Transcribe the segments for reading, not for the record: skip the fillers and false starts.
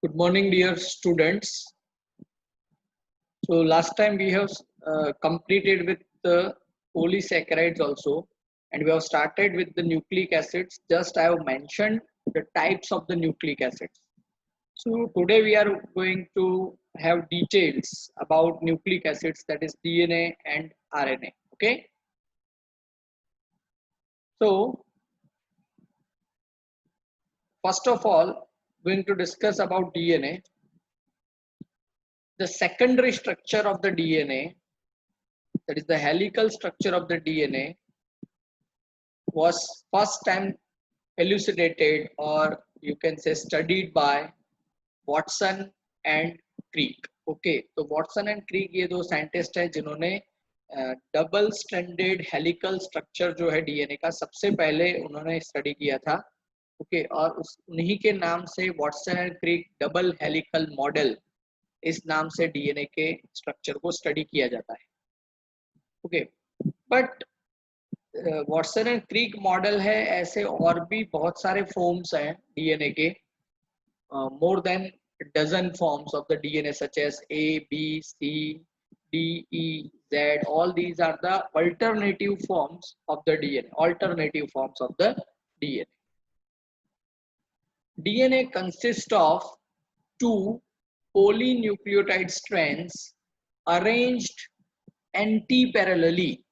Good morning, dear students. So last time we have completed with the polysaccharides also, and we have started with the nucleic acids. Just I have mentioned the types of the nucleic acids. So today we are going to have details about nucleic acids, that is DNA and RNA. Okay. So first of all, going to discuss about DNA. The secondary structure of the DNA, that is the helical structure of the DNA, was first time elucidated, or you can say studied, by Watson and Crick. Okay, तो Watson and creek ये दो scientist हैं जिन्होंने double stranded helical structure जो है DNA का सबसे पहले उन्होंने स्टडी किया था. ओके, और उन्हीं के नाम से Watson and creek double helical model, इस नाम से डीएनए के स्ट्रक्चर को स्टडी किया जाता है. Okay, but Watson and creek model है, ऐसे और भी बहुत सारे फॉर्म्स हैं डीएनए के, more than dozen forms of the DNA such as A, B, C, D, E, Z. All these are the alternative forms of the DNA. Alternative forms of the DNA. DNA consists of two polynucleotide strands arranged anti-parallelly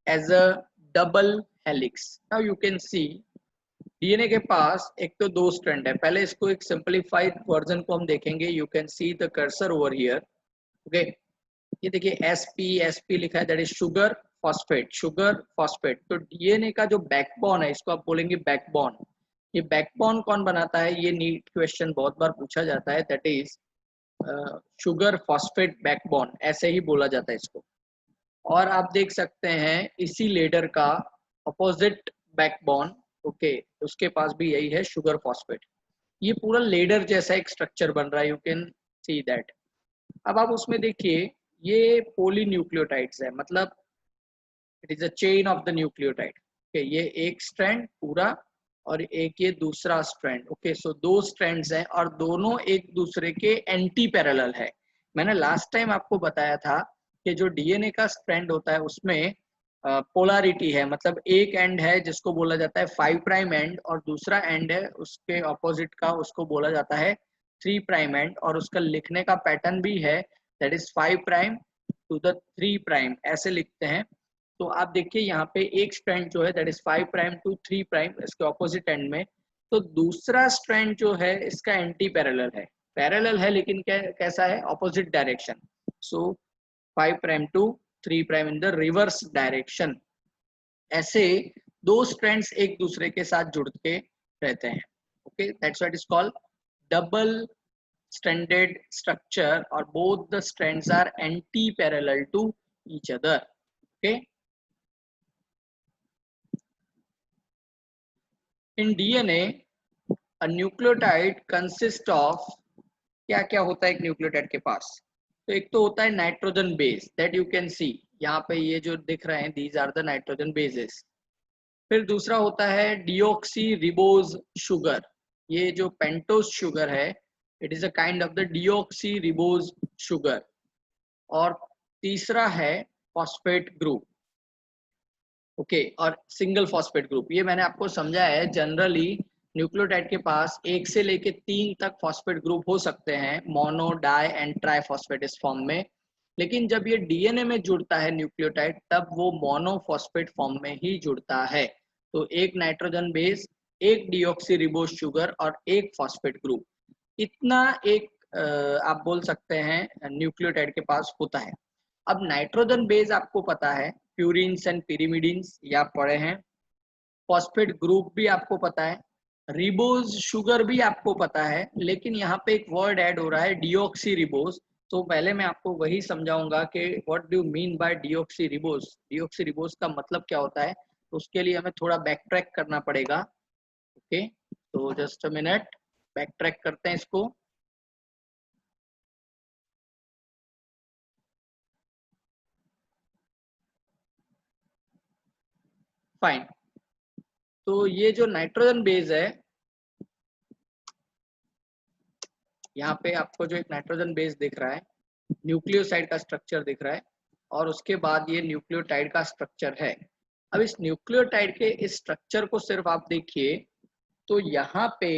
as a double helix. Now you can see DNA के पास एक तो दो strand है. पहले इसको एक simplified version को हम देखेंगे. You can see the cursor over here. Okay, ये देखिए एसपी लिखा है, that is sugar phosphate. Sugar phosphate. तो डीएनए का जो बैकबोन है, इसको आप बोलेंगे बैकबोन. ये बैकबोन कौन बनाता है, ये नीट क्वेश्चन बहुत बार पूछा जाता है. That is sugar phosphate backbone, ऐसे ही बोला जाता है इसको. और आप देख सकते हैं इसी लेडर का अपोजिट बैकबोन. ओके, उसके पास भी यही है, शुगर फॉस्फेट. ये पूरा लेडर जैसा एक स्ट्रक्चर बन रहा है, यू कैन सी दैट. अब आप उसमें देखिए, ये पॉलीन्यूक्लियोटाइड्स है, मतलब it is a chain of the nucleotide. Okay, ये एक स्ट्रैंड पूरा और एक ये दूसरा स्ट्रैंड. ओके, सो दो स्ट्रैंड्स हैं और दोनों एक दूसरे के एंटी पैरेलल है. मैंने लास्ट टाइम आपको बताया था कि जो डीएनए का स्ट्रैंड होता है उसमें पोलैरिटी है, मतलब एक एंड है जिसको बोला जाता है 5 प्राइम एंड, और दूसरा एंड है उसके ऑपोजिट का, उसको बोला जाता है 3 प्राइम एंड. और उसका लिखने का पैटर्न भी है, that is 5 prime to the 3 prime, ऐसे लिखते हैं. तो आप देखिए यहाँ पे एक स्ट्रैंड जो है that is 5 prime to 3 prime, इसके ऑपोजिट एंड में. तो दूसरा स्ट्रैंड जो है इसका एंटी पैरेलल है. पैरेलल है लेकिन कैसा है, opposite direction. So 5 prime to 3 prime in the reverse direction. ऐसे दो स्ट्रैंड्स एक दूसरे के साथ जुड़ के रहते हैं. Okay, that's what is called double stranded structure, और both the strands are anti parallel to each other. Okay, in DNA a nucleotide consist of, क्या क्या होता है एक न्यूक्लियोटाइड के पास. तो एक तो होता है nitrogen base, that you can see यहाँ पे, ये जो दिख रहे हैं these are the nitrogen bases. फिर दूसरा होता है डिऑक्सी रिबोज शुगर. ये जो पेंटोस शुगर है, it is a kind of the deoxy ribose sugar. और तीसरा है फॉस्फेट ग्रुप. ओके, और सिंगल फॉस्फेट ग्रुप, ये मैंने आपको समझाया है. जनरली न्यूक्लियोटाइड के पास 1 से लेके 3 तक फॉस्फेट ग्रुप हो सकते हैं, मोनो, डाई एंड ट्राइफॉस्फेट इस फॉर्म में. लेकिन जब ये डीएनए में जुड़ता है न्यूक्लियोटाइड, तब वो मोनोफॉस्फेट फॉर्म में ही जुड़ता है. तो एक नाइट्रोजन बेस, एक डिऑक्सीरिबोज शुगर और एक फॉस्फेट ग्रुप, इतना एक आप बोल सकते हैं न्यूक्लियोटाइड के पास होता है. अब नाइट्रोजन बेस आपको पता है, प्यूरिन्स एंड पिरिमिडिन्स ये आप पढ़े हैं. फॉस्फेट ग्रुप भी आपको पता है, रिबोज शुगर भी आपको पता है. लेकिन यहाँ पे एक वर्ड ऐड हो रहा है, डिऑक्सी रिबोज. तो पहले मैं आपको वही समझाऊंगा कि what do mean by deoxy ribose. Deoxy ribose का मतलब क्या होता है, तो उसके लिए हमें थोड़ा बैक ट्रैक करना पड़ेगा. ओके, तो just a minute, back track करते हैं इसको. फाइन. तो ये जो नाइट्रोजन बेस है, यहाँ पे आपको जो एक नाइट्रोजन बेस दिख रहा है, न्यूक्लियोसाइड का स्ट्रक्चर दिख रहा है, और उसके बाद ये न्यूक्लियोटाइड का स्ट्रक्चर है। अब इस न्यूक्लियोटाइड के इस स्ट्रक्चर को सिर्फ आप देखिए तो यहाँ पे,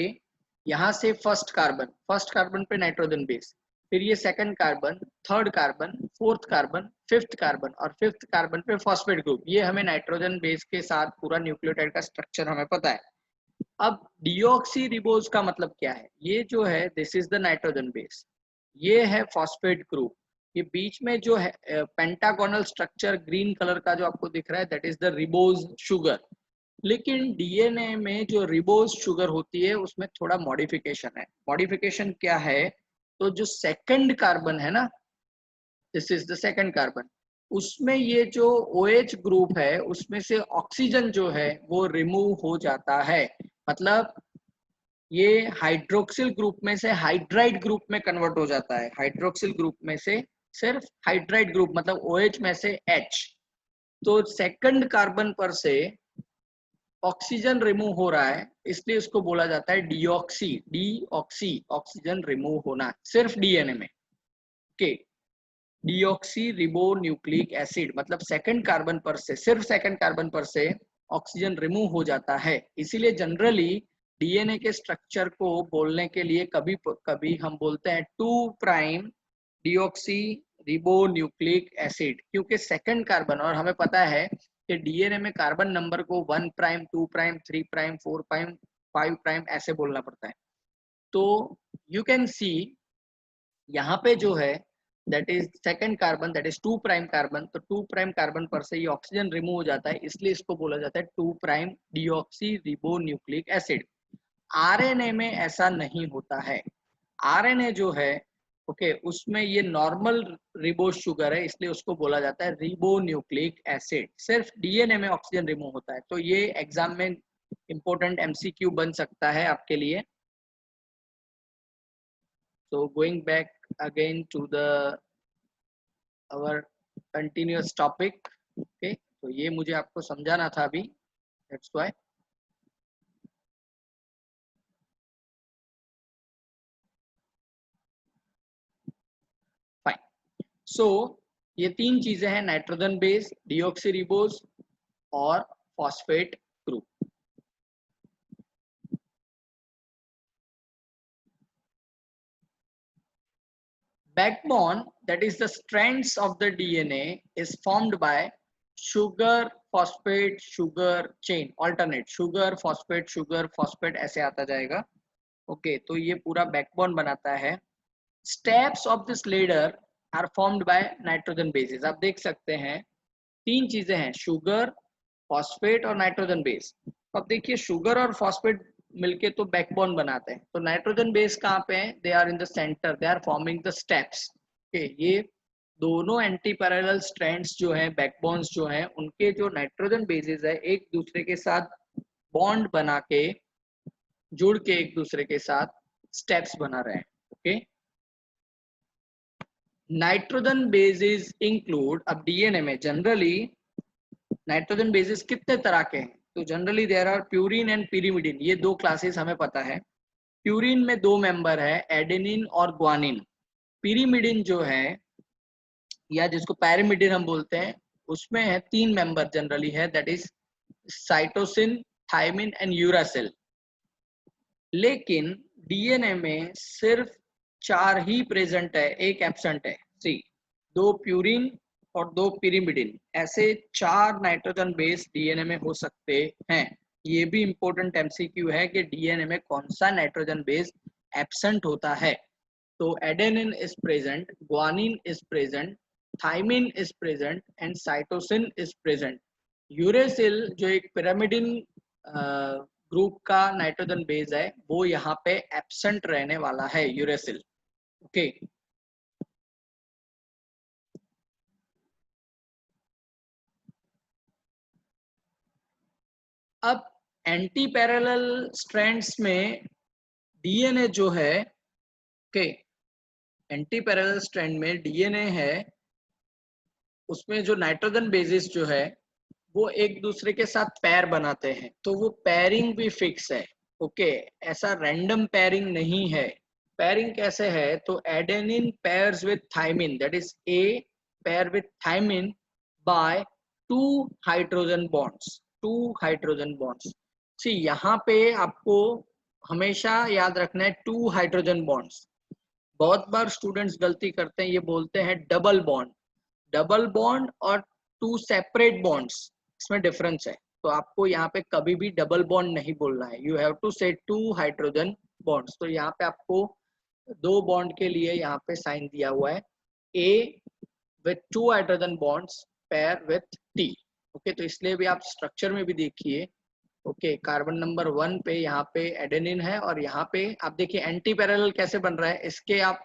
यहाँ से फर्स्ट कार्बन पे नाइट्रोजन बेस, फिर ये second carbon, third carbon, fourth carbon, fifth carbon, और फिफ्थ कार्बन पे फॉस्फेट ग्रुप। ये हमें नाइट्रोजन बेस के साथ पूरा न्यूक्लियोटाइड का स्ट्रक्चर हमें पता है। अब डिऑक्सी रिबोज का मतलब क्या है? ये जो है this is the nitrogen base, ये है फॉस्फेट ग्रुप। ये बीच में जो है पेंटागोनल स्ट्रक्चर ग्रीन कलर का जो आपको दिख रहा है, that is the ribose sugar. लेकिन डीएनए में जो रिबोज शुगर होती है उसमें थोड़ा मॉडिफिकेशन है। मॉडिफिकेशन क्या है? तो जो सेकंड कार्बन है ना, this is the second carbon, उसमें ये जो OH ग्रुप है उसमें से ऑक्सीजन जो है वो रिमूव हो जाता है। मतलब ये हाइड्रोक्सिल ग्रुप में से हाइड्राइड ग्रुप में कन्वर्ट हो जाता है। हाइड्रोक्सिल ग्रुप में से सिर्फ हाइड्राइड ग्रुप, मतलब OH में से H। तो सेकंड कार्बन पर से ऑक्सीजन रिमूव हो रहा है, इसलिए उसको बोला जाता है डीऑक्सी। डीऑक्सी ऑक्सीजन रिमूव होना सिर्फ डीएनए में। Okay, deoxy ribo nucleic acid, मतलब सेकंड कार्बन पर से, सिर्फ सेकंड कार्बन पर से ऑक्सीजन रिमूव हो जाता है। इसीलिए जनरली डीएनए के स्ट्रक्चर को बोलने के लिए कभी कभी हम बोलते हैं 2 prime deoxy ribo nucleic acid, क्योंकि सेकंड कार्बन, और हमें पता है कि डीएनए में कार्बन नंबर को 1 prime, 2 prime, 3 prime, 4 prime, 5 prime ऐसे बोलना पड़ता है। तो यू कैन सी यहाँ पे जो है that is second carbon, that is 2 prime carbon. तो 2 प्राइम कार्बन पर से ये ऑक्सीजन रिमूव हो जाता है, इसलिए इसको बोला जाता है 2 prime deoxy ribo nucleic acid. RNA में ऐसा नहीं होता है। आरएनए जो है ओके उसमें ये नॉर्मल रिबो शुगर है, इसलिए उसको बोला जाता है रिबो न्यूक्लिक एसिड। सिर्फ डीएनए में ऑक्सीजन रिमूव होता है। तो ये एग्जाम में इंपॉर्टेंट एमसीक्यू बन सकता है आपके लिए। So going back again to the our continuous topic, okay, तो ये मुझे आपको समझाना था अभी, that's why। Fine, so ये तीन चीजें हैं, नाइट्रोजन बेस, डीऑक्सीरिबोज और phosphate group. Backbone, that is the strands of the DNA, is formed by sugar phosphate sugar chain, alternate sugar phosphate ऐसे आता जाएगा। ओके तो ये पूरा बैकबोन बनाता है। Steps of this ladder are formed by nitrogen bases. आप देख सकते हैं तीन चीजें हैं, शुगर, फॉस्फेट और नाइट्रोजन बेस। अब देखिए शुगर और फॉस्फेट मिलके तो बैकबोन बनाते हैं, तो नाइट्रोजन बेस कहाँ पे है? They are in the centre, they are forming the steps. Okay, ये दोनों एंटी पैरेलल स्ट्रैंड्स जो हैं, बैकबोन्स जो हैं, उनके जो नाइट्रोजन बेसिस है एक दूसरे के साथ बॉन्ड बना के, जुड़ के एक दूसरे के साथ स्टेप्स बना रहे हैं। ओके, नाइट्रोजन बेसिस इंक्लूड, अब डीएनए में जनरली नाइट्रोजन बेसिस कितने तरह के हैं? तो generally there are purine and pyrimidine, ये दो क्लासेस हमें पता है। प्यूरिन में दो मेंबर है, एडेनिन और ग्वानिन। पिरिमिडिन जो है या जिसको पैरामिडिन हम बोलते हैं, उसमें है तीन मेंबर जनरली है, that is cytosine, thymine and uracil. लेकिन डीएनए में सिर्फ चार ही प्रेजेंट है, एक एब्सेंट है। सी, दो प्यूरिन और दो पिरिमिडिन, ऐसे चार नाइट्रोजन बेस डीएनए में हो सकते हैं। ये भी इंपॉर्टेंट एमसीक्यू है कि डीएनए में कौन सा नाइट्रोजन बेस एब्सेंट होता है। तो adenine is present, guanine is present, thymine is present and cytosine is present. Uracil जो एक पिरामिडिन ग्रुप का नाइट्रोजन बेस है, वो यहाँ पे एब्सेंट रहने वाला है, यूरेसिल। ओके, अब एंटी पैरेलल स्ट्रैंड्स में डीएनए जो है, ओके, एंटी पैरेलल स्ट्रैंड में डीएनए है, उसमें जो नाइट्रोजन बेसिस जो है वो एक दूसरे के साथ पैर बनाते हैं, तो वो पैरिंग भी फिक्स है। ओके, ऐसा रैंडम पैरिंग नहीं है। पेयरिंग कैसे है, तो adenine pairs with thymine, that is A pair with thymine by 2 hydrogen bonds. See यहाँ पे आपको हमेशा याद रखना है 2 हाइड्रोजन बॉन्ड्स। बहुत बार स्टूडेंट्स गलती करते हैं, ये बोलते हैं डबल बॉन्ड। डबल बॉन्ड और 2 सेपरेट बॉन्ड्स, इसमें डिफरेंस है। तो आपको यहाँ पे कभी भी डबल बॉन्ड नहीं बोलना है, यू हैव टू से 2 हाइड्रोजन बॉन्ड्स। तो यहाँ पे आपको 2 बॉन्ड के लिए यहाँ पे साइन दिया हुआ है, A with 2 hydrogen bonds pair with T. Okay, तो इसलिए भी आप स्ट्रक्चर में भी देखिए, ओके, कार्बन नंबर 1 पे यहाँ पे एडेनिन है और यहाँ पे आप देखिए एंटी पैरेलल कैसे बन रहा है, इसके आप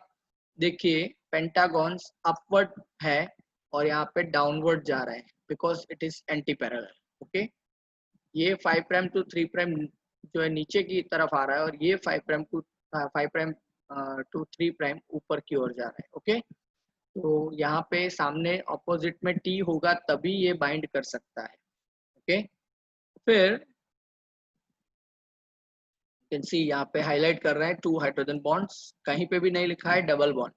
देखिए पेंटागॉन्स अपवर्ड है और यहाँ पे डाउनवर्ड जा रहे हैं because it is anti parallel. Okay, ये 5 प्राइम टू 3 प्राइम जो है नीचे की तरफ आ रहा है और ये 5 प्राइम टू 3 प्राइम ऊपर की ओर जा रहा है। ओके, तो यहाँ पे सामने ऑपोजिट में टी होगा तभी ये बाइंड कर सकता है। ओके, फिर कैन सी यहाँ पे हाईलाइट कर रहे हैं 2 हाइड्रोजन बॉन्ड्स, कहीं पे भी नहीं लिखा है double bond.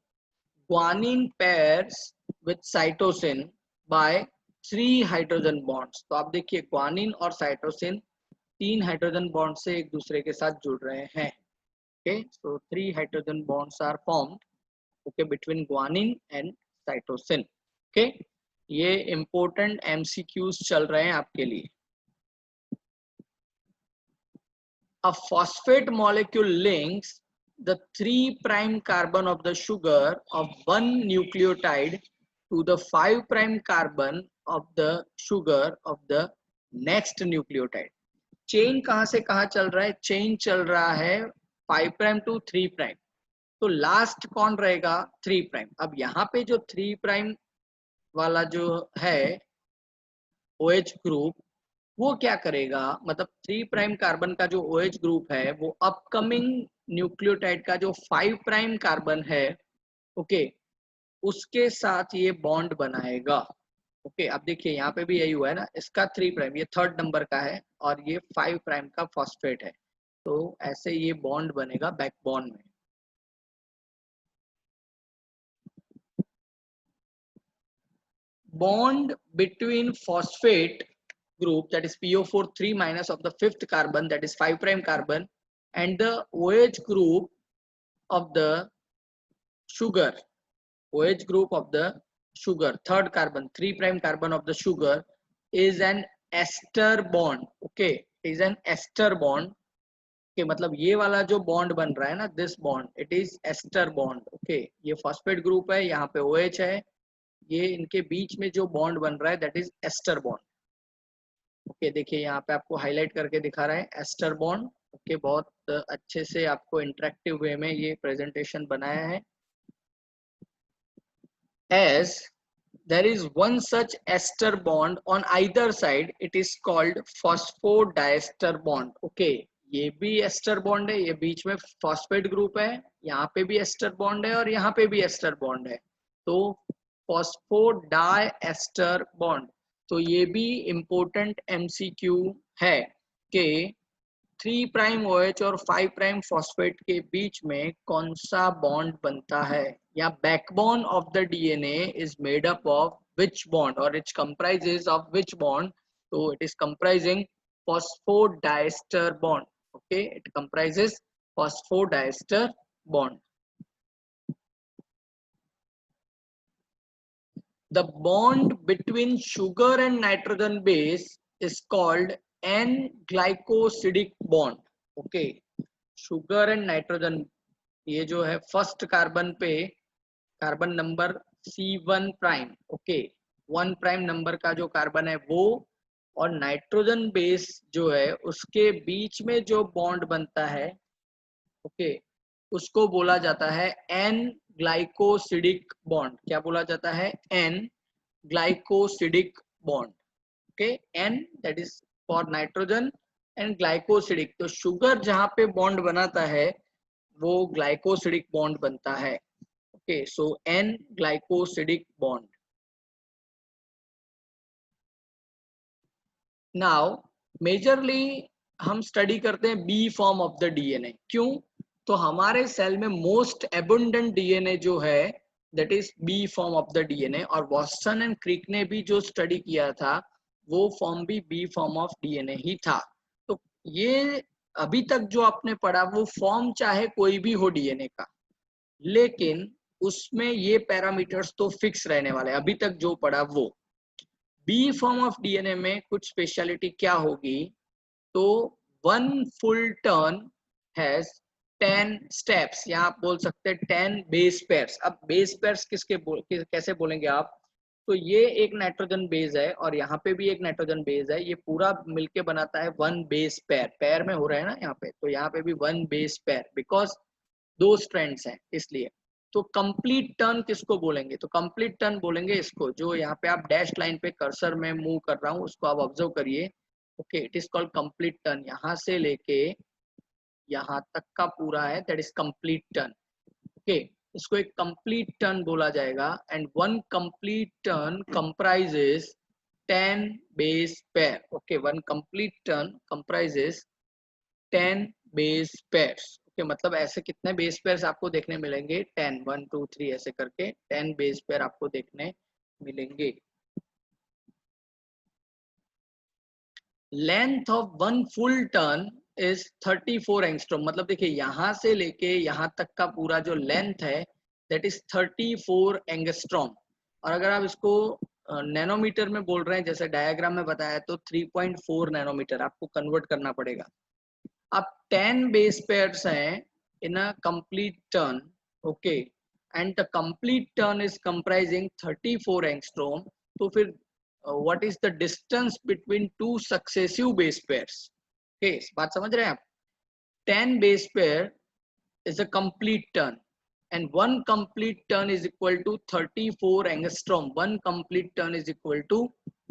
Guanine pairs with cytosine by 3 hydrogen bonds. तो आप देखिए ग्वानिन और साइटोसिन 3 हाइड्रोजन बॉन्ड से एक दूसरे के साथ जुड़ रहे हैं। Okay, so 3 hydrogen bonds are formed, okay, between guanine and cytosine. Okay, ये इंपॉर्टेंट एमसीक्यूज चल रहे हैं आपके लिए। A phosphate molecule links the 3 prime carbon of the sugar of one nucleotide to the 5 prime carbon of the sugar of the next nucleotide। Chain कहां से कहां चल रहा है, चेन चल रहा है 5 प्राइम टू 3 प्राइम। तो लास्ट कौन रहेगा, 3 प्राइम। अब यहाँ पे जो 3 प्राइम वाला जो है OH ग्रुप, वो क्या करेगा, मतलब 3 प्राइम कार्बन का जो OH ग्रुप है वो अपकमिंग न्यूक्लियोटाइड का जो 5 प्राइम कार्बन है, ओके, उसके साथ ये बॉन्ड बनाएगा। ओके, अब देखिए यहाँ पे भी यही हुआ है ना, इसका 3 प्राइम ये 3rd नंबर का है और ये 5 प्राइम का फॉस्फेट है, तो ऐसे ये बॉन्ड बनेगा बैकबोन में। Bond between phosphate group, that is PO4 3 minus of the 5th carbon, that is 5 prime carbon, and the OH group of the sugar, OH group of the sugar 3rd carbon 3 prime carbon of the sugar is an ester bond। okay, is an ester bond। okay, मतलब ये वाला जो bond बन रहा है ना, this bond it is ester bond. Okay, ये phosphate group है, यहाँ पे OH है, ये इनके बीच में जो बॉन्ड बन रहा है that is ester bond. Okay, देखिए यहाँ पे आपको हाईलाइट करके दिखा रहा है एस्टर बॉन्ड। ओके, बहुत अच्छे से आपको इंटरेक्टिव वे में ये प्रेजेंटेशन बनाया है। as there is one such ester bond on either side, it is called phosphodiester bond। okay, ये भी एस्टर बॉन्ड है, ये बीच में फॉस्फेट ग्रुप है, यहाँ पे भी एस्टर बॉन्ड है और यहाँ पे भी एस्टर बॉन्ड है, तो फॉस्फोडाइएस्टर बॉन्ड। तो ये भी इम्पोर्टेंट एमसीक्यू है कि 3 प्राइम OH और 5 प्राइम फॉस्फेट के बीच में कौन सा बॉन्ड बनता है, या backbone of the DNA is made up of which bond और it comprises of which bond. तो it is comprising phosphodiester bond. Okay, it comprises phosphodiester bond. The bond between sugar and nitrogen base is called N-glycosidic bond। Okay, sugar and nitrogen, ये जो है first carbon पे carbon number C1 prime, okay, 1 prime number का जो carbon है वो, और nitrogen base जो है उसके बीच में जो बॉन्ड बनता है, ओके, उसको बोला जाता है एन ग्लाइकोसिडिक बॉन्ड। क्या बोला जाता है, N glycosidic bond. Okay, N that is for nitrogen and glycosidic, तो शुगर जहां पे बॉन्ड बनाता है वो ग्लाइकोसिडिक बॉन्ड बनता है। Okay, so N glycosidic bond. Now majorly हम स्टडी करते हैं B form of the DNA। क्यों, तो हमारे सेल में मोस्ट एबुंडेंट डीएनए जो है that is B form of the DNA, और वॉटसन एंड क्रिक ने भी जो स्टडी किया था वो फॉर्म भी बी फॉर्म ऑफ डीएनए ही था। तो ये अभी तक जो आपने पढ़ा वो फॉर्म चाहे कोई भी हो डीएनए का, लेकिन उसमें ये पैरामीटर्स तो फिक्स रहने वाले। अभी तक जो पढ़ा वो बी फॉर्म ऑफ डीएनए में कुछ स्पेशलिटी क्या होगी, तो one full turn has 10 steps, या आप बोल सकते हैं 10 बेस पेयर्स। अब बेस पेयर्स कैसे बोलेंगे आप, तो ये एक नाइट्रोजन बेस है और यहाँ पे भी एक नाइट्रोजन बेस है, ये पूरा मिलके बनाता है वन बेस पेयर। पेयर में हो रहा है ना यहाँ पे, तो यहाँ पे भी वन बेस पेयर, बिकॉज दो स्ट्रैंड्स हैं इसलिए। तो कंप्लीट टर्न किसको बोलेंगे, तो कंप्लीट टर्न बोलेंगे इसको, जो यहाँ पे आप डैश लाइन पे कर्सर में मूव कर रहा हूँ उसको आप ऑब्जर्व करिए। Okay, it is called complete turn, यहाँ से लेके यहाँ तक का पूरा है, that is complete turn. Okay, इसको एक कंप्लीट टर्न बोला जाएगा। And one complete turn comprises 10 base pair. Okay, one complete turn comprises 10 base pairs. Okay, मतलब ऐसे कितने बेस पेयर्स आपको देखने मिलेंगे, 10, 1 2 3 ऐसे करके 10 बेस पेयर आपको देखने मिलेंगे। Length of one full turn is 34 angstrom, मतलब देखिए यहाँ से लेके यहाँ तक का पूरा जो लेंथ है दैट इज 34 एंगस्ट्रॉम। और अगर आप इसको नैनोमीटर में बोल रहे हैं जैसे डायग्राम में बताया, तो 3.4 नैनोमीटर आपको कन्वर्ट करना पड़ेगा। अब 10 बेस पेयर्स हैं in a complete turn. Okay, and the complete turn is comprising 34 angstrom. तो फिर what is the distance between two successive base pairs? Okay, बात समझ रहे हैं आप? 10 base pair is a complete turn, and one complete turn is equal to 34 angstrom. One complete turn is equal to,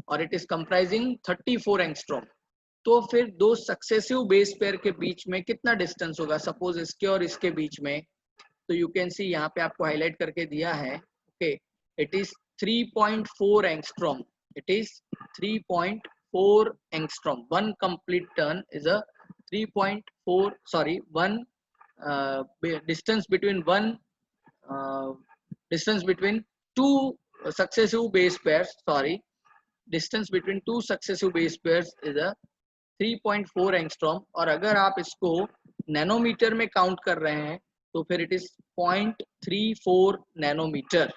or it is comprising 34 angstrom. तो फिर दो successive base pair के बीच में कितना डिस्टेंस होगा, सपोज इसके और इसके बीच में, तो यू कैन सी यहाँ पे आपको हाईलाइट करके दिया है। Okay, it is 3.4 angstrom. It is 3.4 angstrom. One complete turn is a 3.4, sorry, one distance between one distance between two successive base pairs, sorry, distance between two successive base pairs is a 3.4 angstrom. और अगर आप इसको nanometre में count कर रहे हैं तो फिर it is 0.34 nanometre.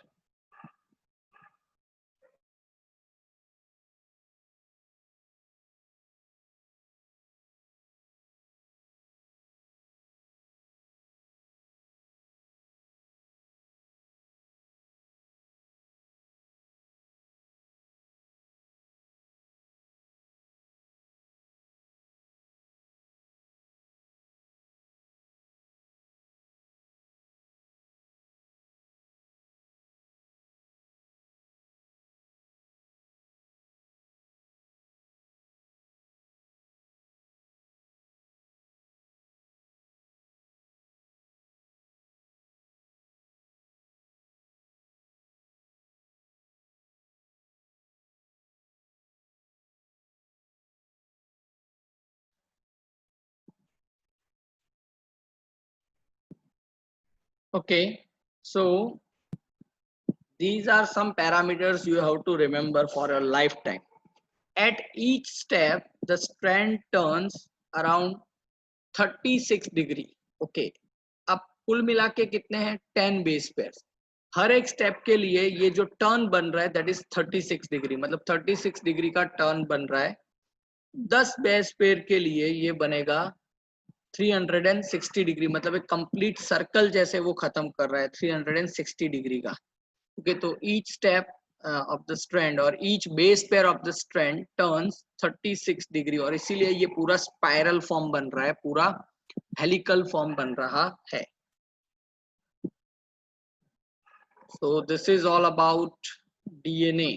Okay, so these are some parameters you have to remember for a lifetime. At each step, the strand turns around 36 degree. Okay, अब कुल मिला के कितने हैं, 10 बेस पेयर्स। हर एक स्टेप के लिए ये जो टर्न बन रहा है दैट इज 36 डिग्री, मतलब 36 डिग्री का टर्न बन रहा है। 10 बेस पेयर के लिए ये बनेगा 360 डिग्री, मतलब एक कंप्लीट सर्कल जैसे वो खत्म कर रहा है 360 डिग्री का। ओके, तो each step of the strand और each base pair of the strand turns 36 degree, और इसीलिए ये पूरा स्पाइरल फॉर्म बन रहा है, पूरा हेलिकल फॉर्म बन रहा है। So this is all about DNA.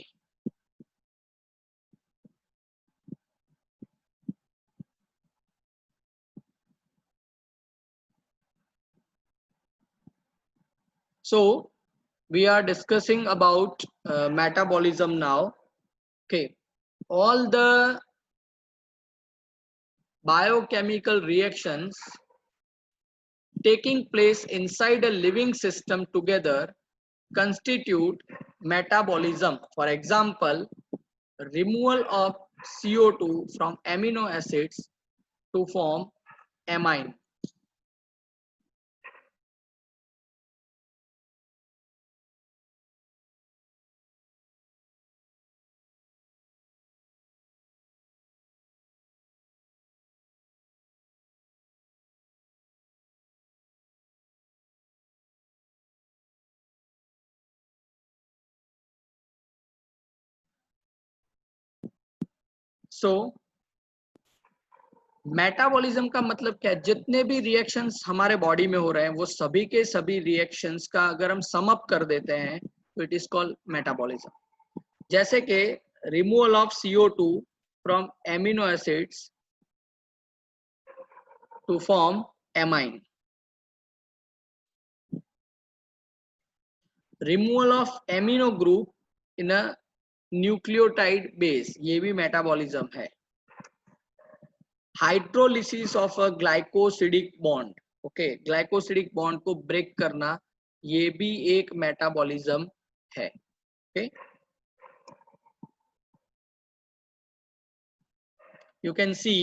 So we are discussing about metabolism now. Okay, all the biochemical reactions taking place inside a living system together constitute metabolism. For example, removal of CO2 from amino acids to form amine. So metabolism का मतलब क्या है? जितने भी reactions हमारे body में हो रहे हैं वो सभी के सभी रिएक्शंस का अगर हम सम अप कर देते हैं तो इट इज कॉल्ड मेटाबॉलिज्म। जैसे कि removal of CO2 from amino acids to form amine, removal of amino group in a nucleotide base, ये भी मेटाबॉलिज्म है। Hydrolysis of a glycosidic bond, okay, glycosidic bond को ब्रेक करना, ये भी एक मेटाबॉलिज्म है। ओके, यू कैन सी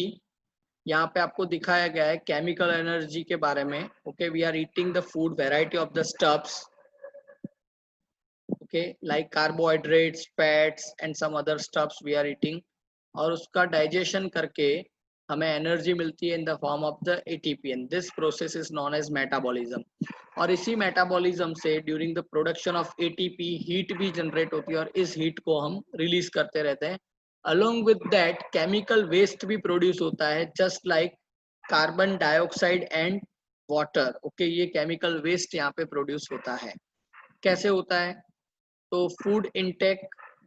यहाँ पे आपको दिखाया गया है केमिकल एनर्जी के बारे में। Okay, we are eating the food, variety of the stuffs, okay, like carbohydrates, fats and some other stuffs we are eating, और उसका डाइजेशन करके हमें एनर्जी मिलती है in the form of the ATP, and this process is known as metabolism. और इसी metabolism से during the production of ATP heat भी जनरेट होती है और इस हीट को हम रिलीज करते रहते हैं। Along with that chemical waste भी प्रोड्यूस होता है, just like carbon dioxide and water. Okay, ये केमिकल वेस्ट यहाँ पे प्रोड्यूस होता है। कैसे होता है? तो food intake,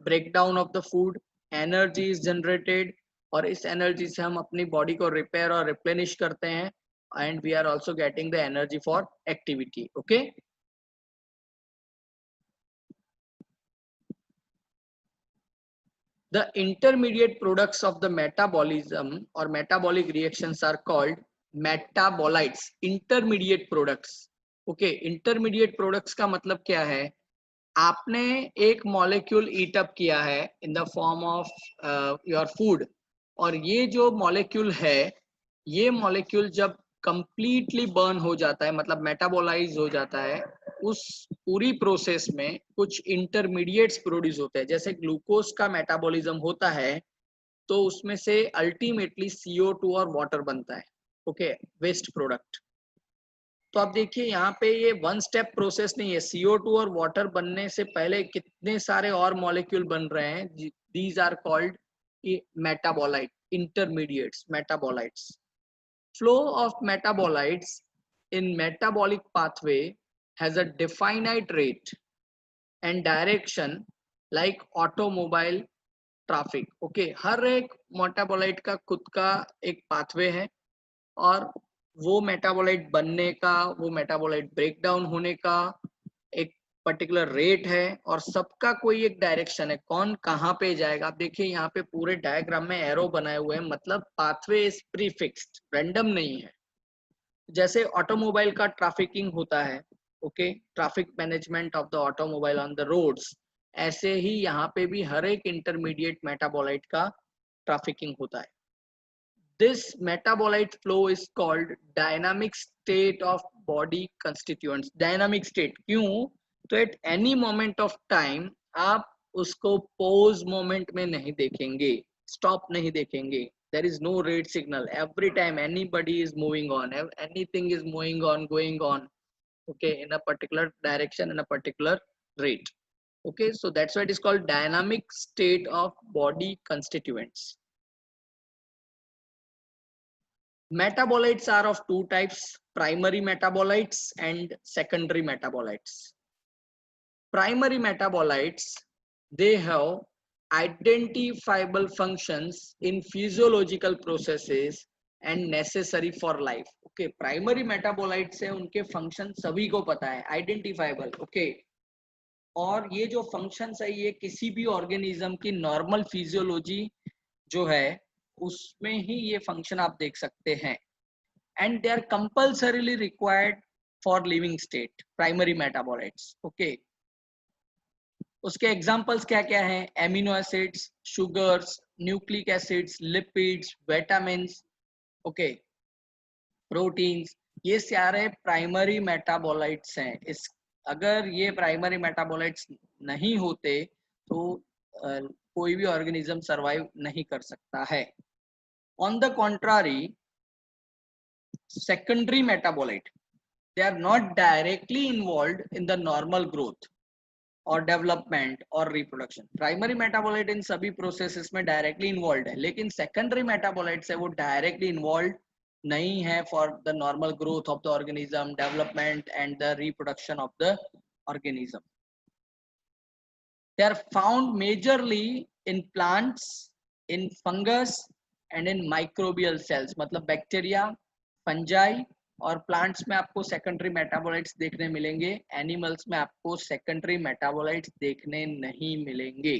breakdown of the food, energy is generated, और इस एनर्जी से हम अपनी बॉडी को रिपेयर और रिप्लेनिश करते हैं, and we are also getting the energy for activity. Okay, the intermediate products of the metabolism or metabolic reactions are called metabolites, intermediate products। Okay, intermediate products का मतलब क्या है? आपने एक मॉलिक्यूल ईट अप किया है in the form of your food, और ये जो मॉलिक्यूल है, ये मॉलिक्यूल जब कंप्लीटली बर्न हो जाता है, मतलब मेटाबोलाइज हो जाता है, उस पूरी प्रोसेस में कुछ इंटरमीडिएट्स प्रोड्यूस होते हैं। जैसे ग्लूकोज का मेटाबॉलिज्म होता है तो उसमें से अल्टीमेटली CO2 और वाटर बनता है। Okay, waste product. तो आप देखिए यहाँ पे ये वन स्टेप प्रोसेस नहीं है, CO2 और वाटर बनने से पहले कितने सारे और मॉलिक्यूल बन रहे हैं। These are called metabolite, intermediates, metabolites. Flow of metabolites in metabolic pathway has a definite rate and direction like automobile traffic। Okay, हर एक मेटाबोलाइट का खुद का एक पाथवे है, और वो मेटाबोलाइट बनने का, वो मेटाबोलाइट ब्रेक डाउन होने का एक पर्टिकुलर रेट है, और सबका कोई एक डायरेक्शन है, कौन कहाँ पे जाएगा। आप देखिए यहाँ पे पूरे डायग्राम में एरो बनाए हुए हैं, मतलब पाथवे इज प्रीफिक्स्ड, रैंडम नहीं है। जैसे ऑटोमोबाइल का ट्रैफिकिंग होता है, okay, traffic management of the automobile on the roads, ऐसे ही यहाँ पे भी हर एक इंटरमीडिएट मेटाबोलाइट का ट्रैफिकिंग होता है। This metabolite flow is called dynamic state of body constituents। dynamic state क्यों? तो at any moment of time आप उसको pause moment में नहीं देखेंगे, stop नहीं देखेंगे। There is no rate signal, every time anybody is moving on, anything is moving on, going on, okay, in a particular direction, in a particular rate। Okay, so that's why it is called dynamic state of body constituents। Metabolites are of two types, primary metabolites and secondary metabolites। Primary metabolites, they have identifiable functions in physiological processes and necessary for life। Okay, primary metabolites है, उनके function सभी को पता है, identifiable। Okay, और ये जो functions है, ये किसी भी organism की normal physiology जो है उसमें ही ये function आप देख सकते हैं। and they are compulsorily required for living state, primary metabolites. Okay, उसके एग्जांपल्स क्या क्या हैं? Amino acids, sugars, nucleic acids, lipids, vitamins, okay, proteins, ये सारे प्राइमरी मेटाबोलाइट्स हैं. इस अगर ये प्राइमरी मेटाबोलाइट्स नहीं होते तो कोई भी ऑर्गेनिज्म सरवाइव नहीं कर सकता है. On the contrary, secondary metabolite, they are not directly involved in the normal growth or development or reproduction. Primary metabolite इन सभी प्रोसेसेस में डायरेक्टली इन्वॉल्व है, लेकिन सेकेंडरी मेटाबोलाइट्स है वो डायरेक्टली इन्वॉल्व नहीं है for the normal growth of the organism, development and the reproduction of the organism. They are found majorly in plants, in fungus and in microbial cells. मतलब bacteria, fungi और plants में आपको secondary metabolites देखने मिलेंगे. Animals में आपको secondary metabolites देखने नहीं मिलेंगे.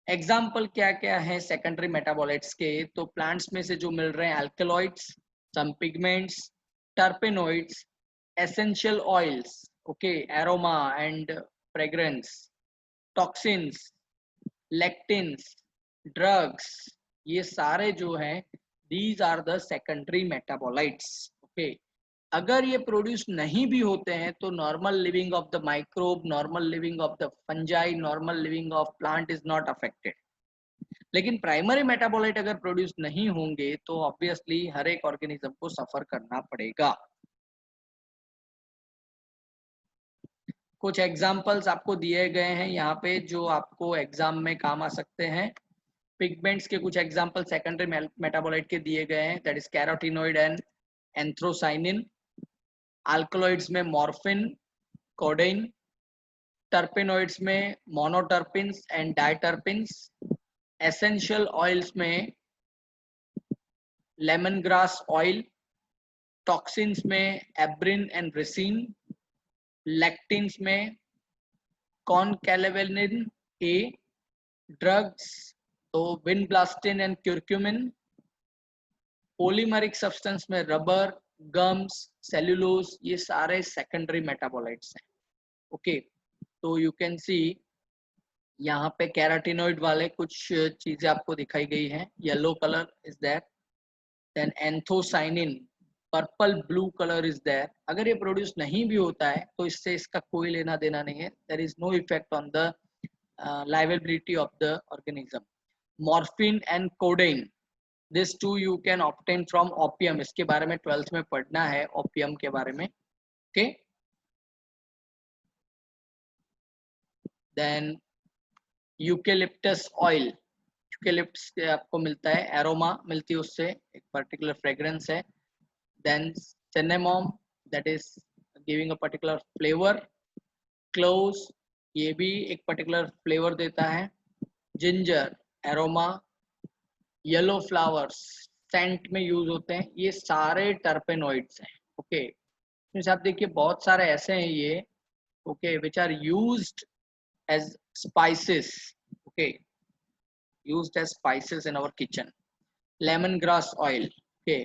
एग्जाम्पल क्या क्या है सेकेंडरी मेटाबोलाइट्स के? तो प्लांट्स में से जो मिल रहे हैं, alkaloids, some pigments, terpenoids, essential oils, okay, aroma and fragrance, toxins, lectins, drugs, ये सारे जो हैं these are the secondary metabolites. okay, अगर ये प्रोड्यूस नहीं भी होते हैं तो normal living of the microbe, normal living of the fungi, normal living of plant is not affected. लेकिन प्राइमरी मेटाबोलाइट अगर प्रोड्यूस नहीं होंगे तो ऑब्वियसली हर एक ऑर्गेनिज्म को सफर करना पड़ेगा. कुछ एग्जांपल्स आपको दिए गए हैं यहाँ पे जो आपको एग्जाम में काम आ सकते हैं. पिगमेंट्स के कुछ एग्जांपल सेकेंडरी मेटाबोलाइट के दिए गए हैं, that is carotenoid and anthocyanin. Alkaloids में मॉर्फिन, कोडेइन. टर्पेनोइड्स में monoterpenes and diterpenes. Essential oils में लेमन ग्रास ऑयल. टॉक्सिन्स में एब्रिन एंड रिसिन. लेक्टिन्स में कॉनकैलेवेलिन ए. ड्रग्स तो vinblastine and curcumin. Polymeric substance में रबर, गम्स, सेल्यूलोज, ये सारे secondary metabolites हैं. ओके, तो यू कैन सी यहाँ पे कैराटिनोइड वाले कुछ चीजें आपको दिखाई गई हैं. Yellow colour is there, then anthocyanin, purple blue colour is there. अगर ये प्रोड्यूस नहीं भी होता है तो इससे इसका कोई लेना देना नहीं है. There is no effect on the liveability of the organism. Morphine and codeine, this two you can obtain from opium. इसके बारे में 12th में पढ़ना है, ओपियम के बारे में. Okay, then eucalyptus oil, eucalyptus से आपको मिलता है, एरोमा मिलती है उससे, एक पर्टिकुलर फ्रेग्रेंस है. Then cinnamon, that is giving a particular flavour. Cloves, ये भी एक पर्टिकुलर फ्लेवर देता है. Ginger, aroma. Yellow flowers, scent में यूज होते हैं. ये सारे टर्पेनोइड्स हैं. ओके, इसमें आप देखिए बहुत सारे ऐसे हैं ये, okay, which are used as spices. Okay, used as spices in our kitchen. Lemon grass oil, okay,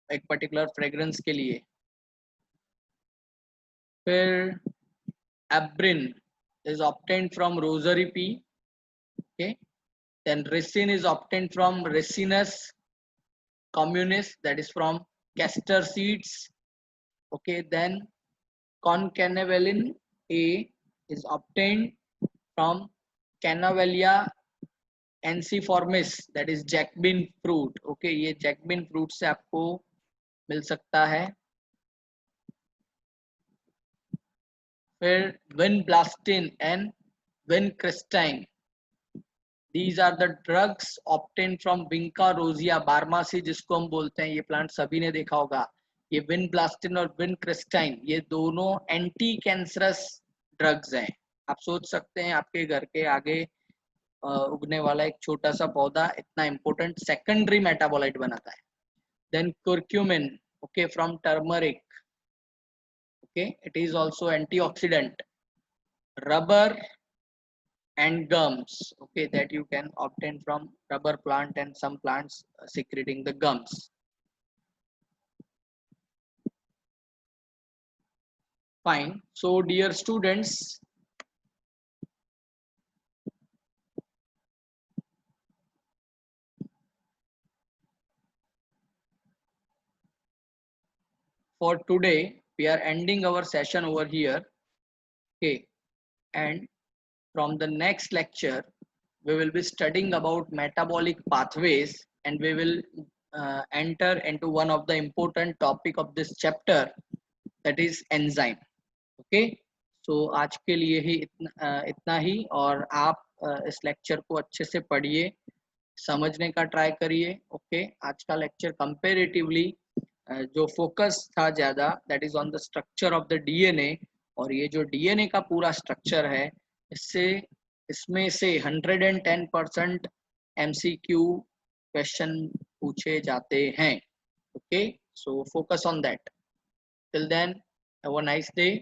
एक पर्टिकुलर फ्रेग्रेंस के लिए. फिर abrin is obtained from rosary pea. Okay, then resin is obtained from Ricinus communis, that is from castor seeds. Okay, then concanevelin A is obtained from Cannavelia ensiformis, that is jackbean fruit. Okay, ये jackbean fruit से आपको मिल सकता है. फिर vinblastin and vincrestine, these are the drugs obtained from Vinca rosea, बारमासी जिसको हम बोलते हैं. ये प्लांट सभी ने देखा होगा. ये विनब्लास्टिन और विनक्रिस्टाइन ये दोनों एंटी कैंसरस ड्रग्स हैं. आप सोच सकते हैं आपके घर के आगे उगने वाला एक छोटा सा पौधा इतना इंपॉर्टेंट सेकेंडरी मेटाबोलाइट बनाता है. Then curcumin, okay, from turmeric. Okay, it is also antioxidant. Rubber and gums, okay, that you can obtain from rubber plant and some plants secreting the gums. Fine. So dear students, for today we are ending our session over here. Okay, and from the next lecture we will be studying about metabolic pathways, and we will enter into one of the important topic of this chapter, that is enzyme. Okay, so आज के लिए ही इतना ही। और आप इस lecture को अच्छे से पढ़िए, समझने का ट्राई करिए। ओके, आज का लेक्चर कंपैरेटिवली जो फोकस था ज़्यादा, that is on the structure of the DNA. और ये जो डीएनए का पूरा स्ट्रक्चर है, इससे इसमें से 110% एमसीक्यू क्वेश्चन पूछे जाते हैं। Okay, so focus on that. Till then, have a nice day.